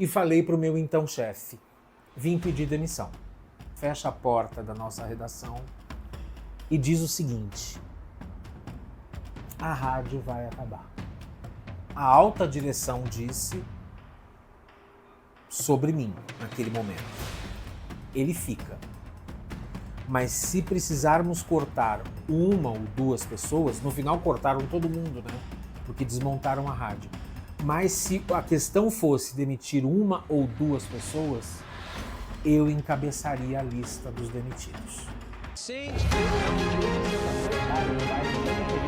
e falei para o meu então chefe, vim pedir demissão. Fecha a porta da nossa redação e diz o seguinte: a rádio vai acabar. A alta direção disse sobre mim naquele momento. Ele fica. Mas se precisarmos cortar uma ou duas pessoas, no final cortaram todo mundo, né? Porque desmontaram a rádio. Mas se a questão fosse demitir uma ou duas pessoas, eu encabeçaria a lista dos demitidos. Sente,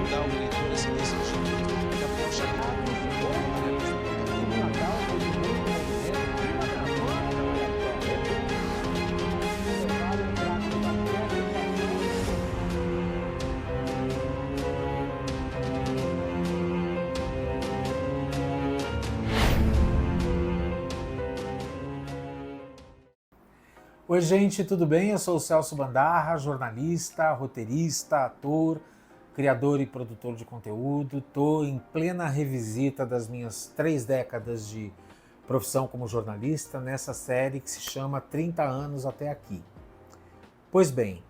dá uma leitura nesse sentido. Daqui a pouco já Oi gente, tudo bem? Eu sou o Celso Bandarra, jornalista, roteirista, ator, criador e produtor de conteúdo. Estou em plena revisita das minhas 3 décadas de profissão como jornalista nessa série que se chama 30 anos até aqui. Pois bem,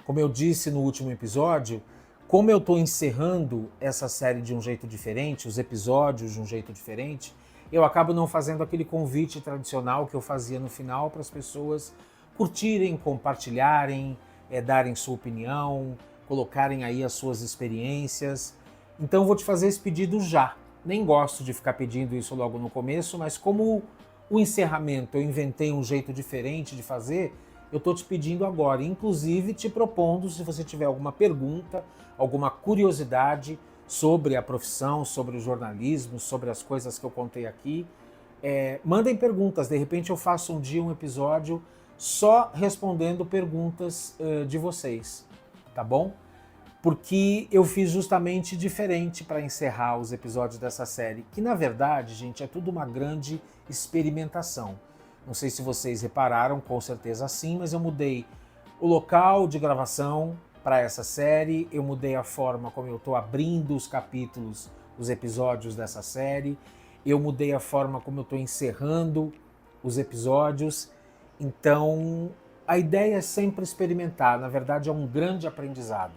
como eu disse no último episódio, como eu estou encerrando essa série de um jeito diferente, os episódios de um jeito diferente, eu acabo não fazendo aquele convite tradicional que eu fazia no final para as pessoas curtirem, compartilharem, darem sua opinião, colocarem aí as suas experiências. Então vou te fazer esse pedido já. Nem gosto de ficar pedindo isso logo no começo, mas como o encerramento eu inventei um jeito diferente de fazer, eu estou te pedindo agora, inclusive te propondo, se você tiver alguma pergunta, alguma curiosidade sobre a profissão, sobre o jornalismo, sobre as coisas que eu contei aqui, mandem perguntas. De repente eu faço um dia um episódio só respondendo perguntas de vocês, tá bom? Porque eu fiz justamente diferente para encerrar os episódios dessa série, que na verdade, gente, é tudo uma grande experimentação. Não sei se vocês repararam, com certeza sim, mas eu mudei o local de gravação para essa série, eu mudei a forma como eu estou abrindo os capítulos, os episódios dessa série, eu mudei a forma como eu estou encerrando os episódios. Então, a ideia é sempre experimentar, na verdade é um grande aprendizado.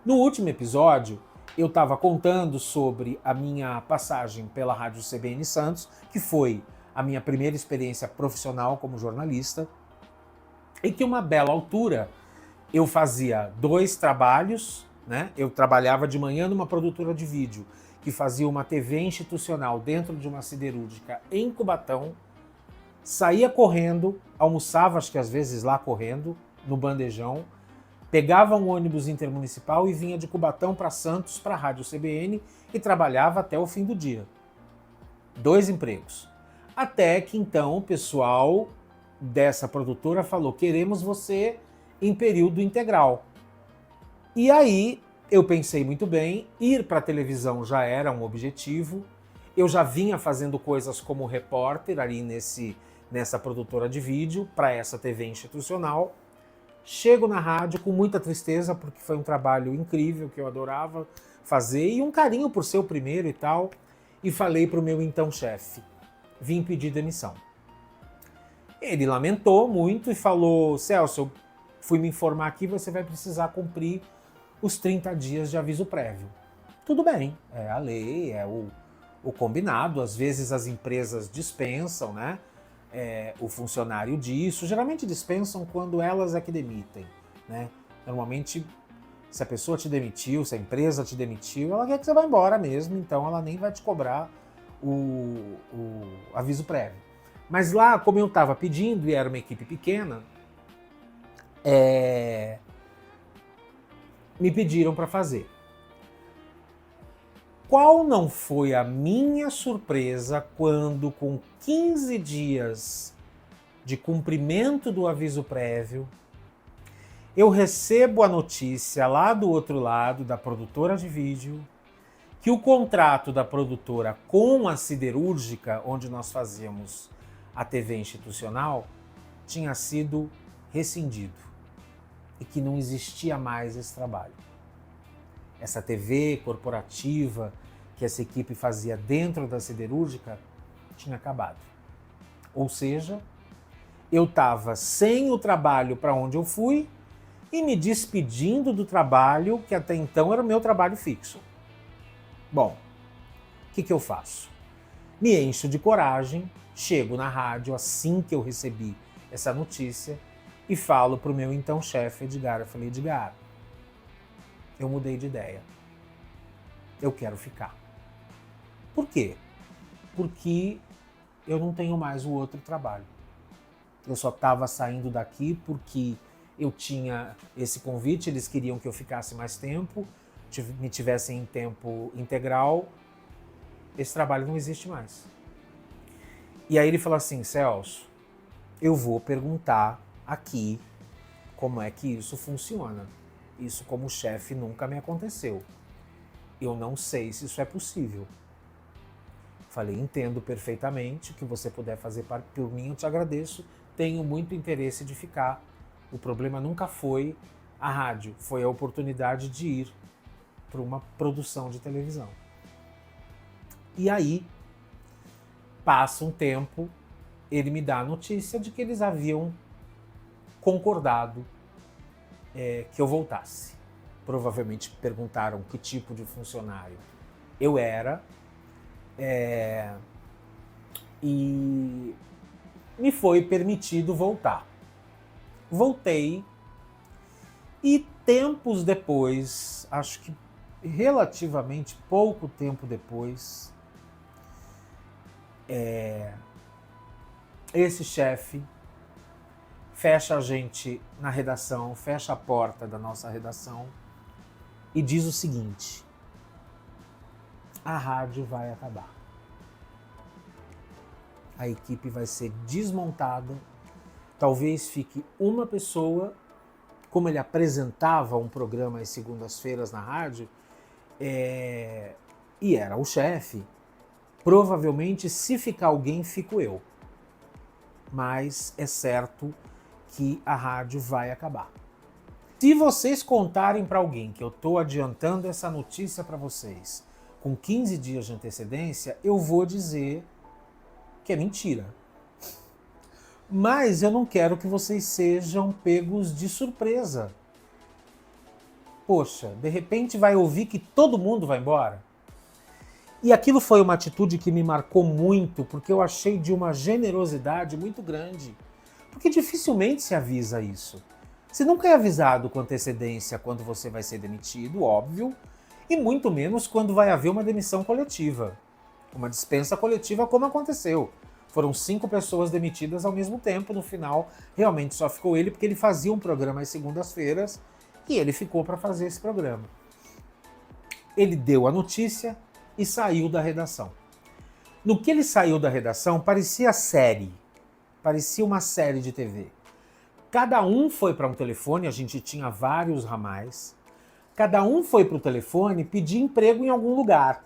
No último episódio, eu estava contando sobre a minha passagem pela Rádio CBN Santos, que foi a minha primeira experiência profissional como jornalista, e que uma bela altura eu fazia 2 trabalhos, né? Eu trabalhava de manhã numa produtora de vídeo, que fazia uma TV institucional dentro de uma siderúrgica em Cubatão, saía correndo, almoçava acho que às vezes lá correndo, no bandejão, pegava um ônibus intermunicipal e vinha de Cubatão para Santos, para a Rádio CBN, e trabalhava até o fim do dia. 2 empregos. Até que então o pessoal dessa produtora falou, queremos você em período integral. E aí eu pensei muito bem, ir para a televisão já era um objetivo, eu já vinha fazendo coisas como repórter ali nessa produtora de vídeo, para essa TV institucional. Chego na rádio com muita tristeza, porque foi um trabalho incrível, que eu adorava fazer, e um carinho por ser o primeiro e tal, e falei para o meu então chefe, vim pedir demissão. Ele lamentou muito e falou, Celso, eu fui me informar aqui, você vai precisar cumprir os 30 dias de aviso prévio. Tudo bem, é a lei, é o combinado, às vezes as empresas dispensam, né? O funcionário disso, geralmente dispensam quando elas é que demitem, né? Normalmente, se a pessoa te demitiu, se a empresa te demitiu, ela quer que você vá embora mesmo, então ela nem vai te cobrar o aviso prévio. Mas lá, como eu estava pedindo e era uma equipe pequena, me pediram para fazer. Qual não foi a minha surpresa quando, com 15 dias de cumprimento do aviso prévio, eu recebo a notícia lá do outro lado, da produtora de vídeo, que o contrato da produtora com a siderúrgica, onde nós fazíamos a TV institucional, tinha sido rescindido e que não existia mais esse trabalho. Essa TV corporativa que essa equipe fazia dentro da siderúrgica tinha acabado. Ou seja, eu estava sem o trabalho para onde eu fui e me despedindo do trabalho que até então era o meu trabalho fixo. Bom, o que eu faço? Me encho de coragem, chego na rádio assim que eu recebi essa notícia e falo para o meu então chefe, Edgar. Eu falei, Edgar, eu mudei de ideia. Eu quero ficar. Por quê? Porque eu não tenho mais o outro trabalho. Eu só estava saindo daqui porque eu tinha esse convite, eles queriam que eu ficasse mais tempo, me tivessem em tempo integral. Esse trabalho não existe mais. E aí ele falou assim, Celso, eu vou perguntar aqui como é que isso funciona. Isso como chefe nunca me aconteceu. Eu não sei se isso é possível. Falei, entendo perfeitamente, o que você puder fazer por mim, eu te agradeço. Tenho muito interesse de ficar. O problema nunca foi a rádio, foi a oportunidade de ir para uma produção de televisão. E aí, passa um tempo, ele me dá a notícia de que eles haviam concordado que eu voltasse. Provavelmente perguntaram que tipo de funcionário eu era, e me foi permitido voltar. Voltei e tempos depois, acho que relativamente pouco tempo depois, esse chefe fecha a gente na redação, fecha a porta da nossa redação e diz o seguinte: a rádio vai acabar. A equipe vai ser desmontada, talvez fique uma pessoa, como ele apresentava um programa às segundas-feiras na rádio, e era o chefe, provavelmente se ficar alguém, fico eu. Mas é certo que a rádio vai acabar. Se vocês contarem para alguém que eu estou adiantando essa notícia para vocês com 15 dias de antecedência, eu vou dizer que é mentira. Mas eu não quero que vocês sejam pegos de surpresa. Poxa, de repente vai ouvir que todo mundo vai embora. E aquilo foi uma atitude que me marcou muito, porque eu achei de uma generosidade muito grande. Porque dificilmente se avisa isso. Você nunca é avisado com antecedência quando você vai ser demitido, óbvio, e muito menos quando vai haver uma demissão coletiva. Uma dispensa coletiva, como aconteceu. Foram 5 pessoas demitidas ao mesmo tempo, no final realmente só ficou ele, porque ele fazia um programa às segundas-feiras e ele ficou para fazer esse programa. Ele deu a notícia e saiu da redação. No que ele saiu da redação, parecia série, parecia uma série de TV. Cada um foi para um telefone, a gente tinha vários ramais, cada um foi para o telefone pedir emprego em algum lugar.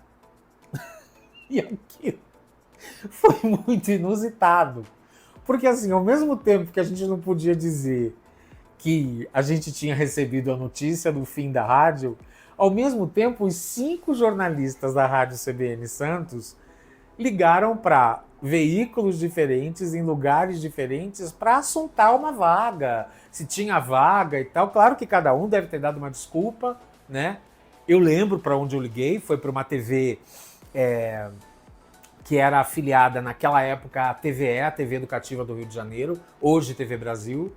E aquilo foi muito inusitado. Porque assim, ao mesmo tempo que a gente não podia dizer que a gente tinha recebido a notícia do fim da rádio, ao mesmo tempo os 5 jornalistas da Rádio CBN Santos ligaram para veículos diferentes, em lugares diferentes, para assuntar uma vaga, se tinha vaga e tal. Claro que cada um deve ter dado uma desculpa, né? Eu lembro para onde eu liguei, foi para uma TV que era afiliada naquela época à TVE, a TV Educativa do Rio de Janeiro, hoje TV Brasil,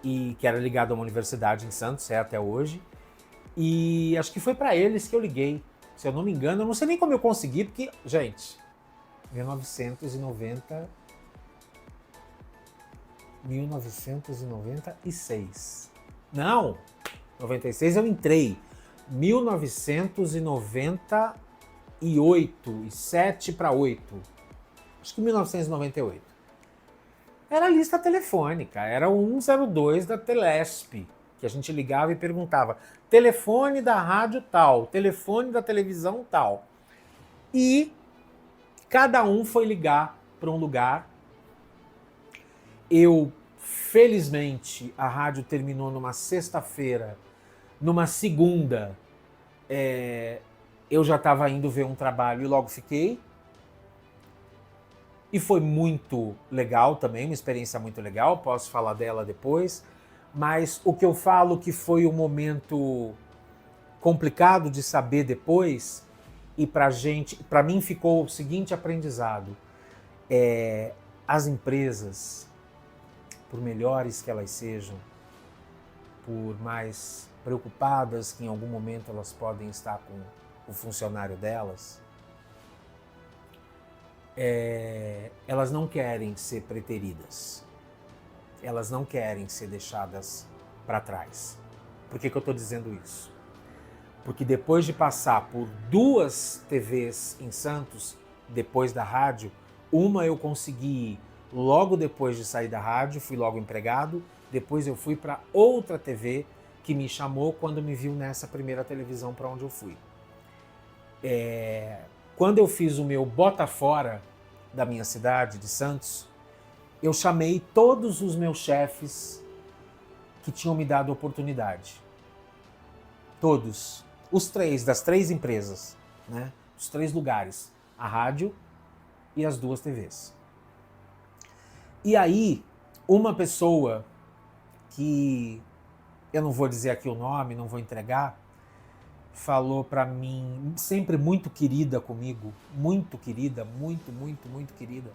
e que era ligada a uma universidade em Santos, até hoje. E acho que foi para eles que eu liguei, se eu não me engano. Eu não sei nem como eu consegui, porque, gente, 1996. Não, 96 eu entrei. 1998, e 7 para 8. Acho que 1998. Era a lista telefônica, era o 102 da Telesp, que a gente ligava e perguntava: telefone da rádio tal, telefone da televisão tal. E cada um foi ligar para um lugar. Eu, felizmente, a rádio terminou numa sexta-feira. Numa segunda, eu já estava indo ver um trabalho e logo fiquei. E foi muito legal também, uma experiência muito legal, posso falar dela depois. Mas o que eu falo que foi um momento complicado de saber depois, e para mim ficou o seguinte aprendizado: as empresas, por melhores que elas sejam, por mais preocupadas que em algum momento elas podem estar com o funcionário delas, elas não querem ser preteridas, elas não querem ser deixadas para trás. Por que eu estou dizendo isso? Porque depois de passar por 2 TVs em Santos, depois da rádio, uma eu consegui ir logo depois de sair da rádio, fui logo empregado, depois eu fui para outra TV que me chamou quando me viu nessa primeira televisão para onde eu fui. Quando eu fiz o meu bota fora da minha cidade, de Santos, eu chamei todos os meus chefes que tinham me dado oportunidade. Todos. Os 3, das 3 empresas, né? Os 3 lugares. A rádio e as 2 TVs. E aí, uma pessoa que eu não vou dizer aqui o nome, não vou entregar, falou para mim, sempre muito querida comigo, muito querida, muito querida.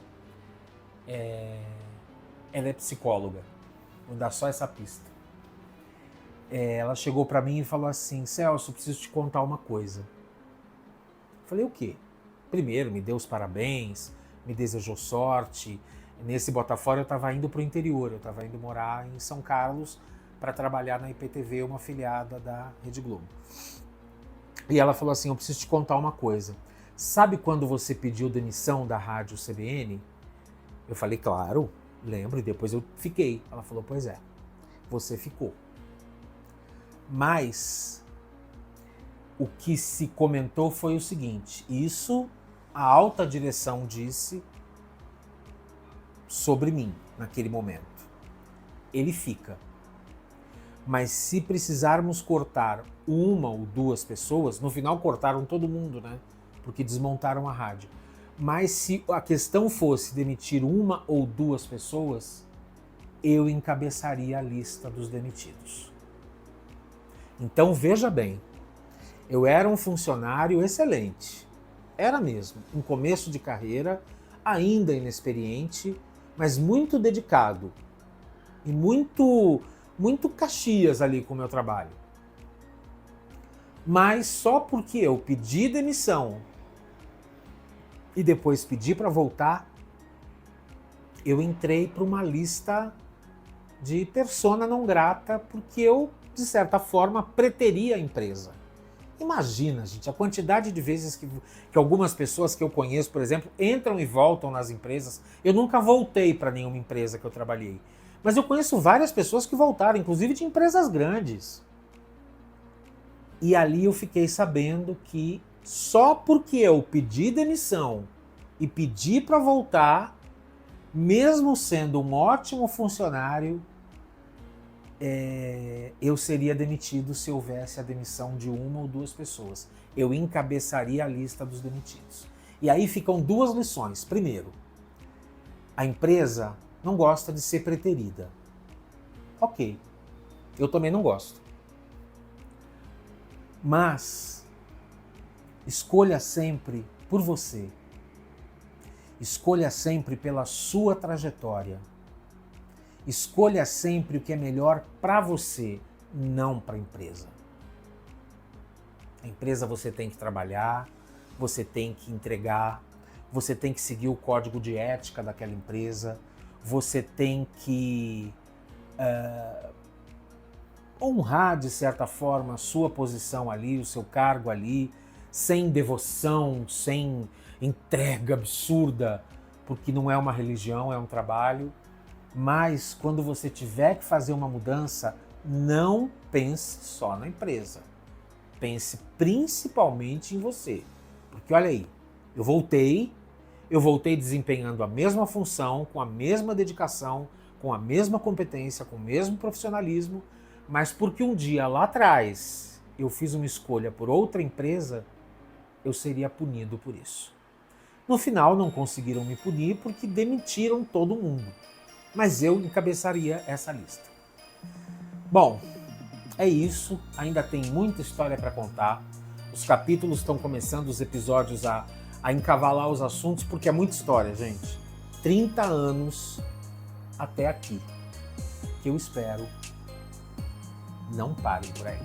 Ela é psicóloga, vou dar só essa pista. Ela chegou para mim e falou assim: Celso, preciso te contar uma coisa. Falei: o quê? Primeiro, me deu os parabéns, me desejou sorte. Nesse Botafora eu estava indo para o interior, eu estava indo morar em São Carlos para trabalhar na IPTV, uma afiliada da Rede Globo. E ela falou assim: eu preciso te contar uma coisa. Sabe quando você pediu demissão da rádio CBN? Eu falei: claro, lembro, e depois eu fiquei. Ela falou: pois é, você ficou. Mas o que se comentou foi o seguinte: isso a alta direção disse sobre mim naquele momento. Ele fica. Mas se precisarmos cortar 1 ou 2 pessoas, no final cortaram todo mundo, né? Porque desmontaram a rádio. Mas se a questão fosse demitir 1 ou 2 pessoas, eu encabeçaria a lista dos demitidos. Então veja bem, eu era um funcionário excelente, era mesmo, um começo de carreira, ainda inexperiente, mas muito dedicado e muito Caxias ali com o meu trabalho. Mas só porque eu pedi demissão e depois pedi para voltar, eu entrei para uma lista de persona não grata, porque eu, de certa forma, preteria a empresa. Imagina, gente, a quantidade de vezes que algumas pessoas que eu conheço, por exemplo, entram e voltam nas empresas. Eu nunca voltei para nenhuma empresa que eu trabalhei. Mas eu conheço várias pessoas que voltaram, inclusive de empresas grandes. E ali eu fiquei sabendo que só porque eu pedi demissão e pedi para voltar, mesmo sendo um ótimo funcionário, eu seria demitido se houvesse a demissão de 1 ou 2 pessoas. Eu encabeçaria a lista dos demitidos. E aí ficam 2 lições. Primeiro, a empresa não gosta de ser preterida. Ok, eu também não gosto. Mas escolha sempre por você. Escolha sempre pela sua trajetória. Escolha sempre o que é melhor para você, não para a empresa. A empresa você tem que trabalhar, você tem que entregar, você tem que seguir o código de ética daquela empresa, você tem que honrar, de certa forma, a sua posição ali, o seu cargo ali, sem devoção, sem entrega absurda, porque não é uma religião, é um trabalho. Mas quando você tiver que fazer uma mudança, não pense só na empresa. Pense principalmente em você. Porque olha aí, eu voltei desempenhando a mesma função, com a mesma dedicação, com a mesma competência, com o mesmo profissionalismo, mas porque um dia lá atrás eu fiz uma escolha por outra empresa, eu seria punido por isso. No final não conseguiram me punir porque demitiram todo mundo, mas eu encabeçaria essa lista. Bom, é isso, ainda tem muita história para contar. Os capítulos estão começando, os episódios a encavalar os assuntos, porque é muita história, gente. 30 anos até aqui, que eu espero não parem por aí.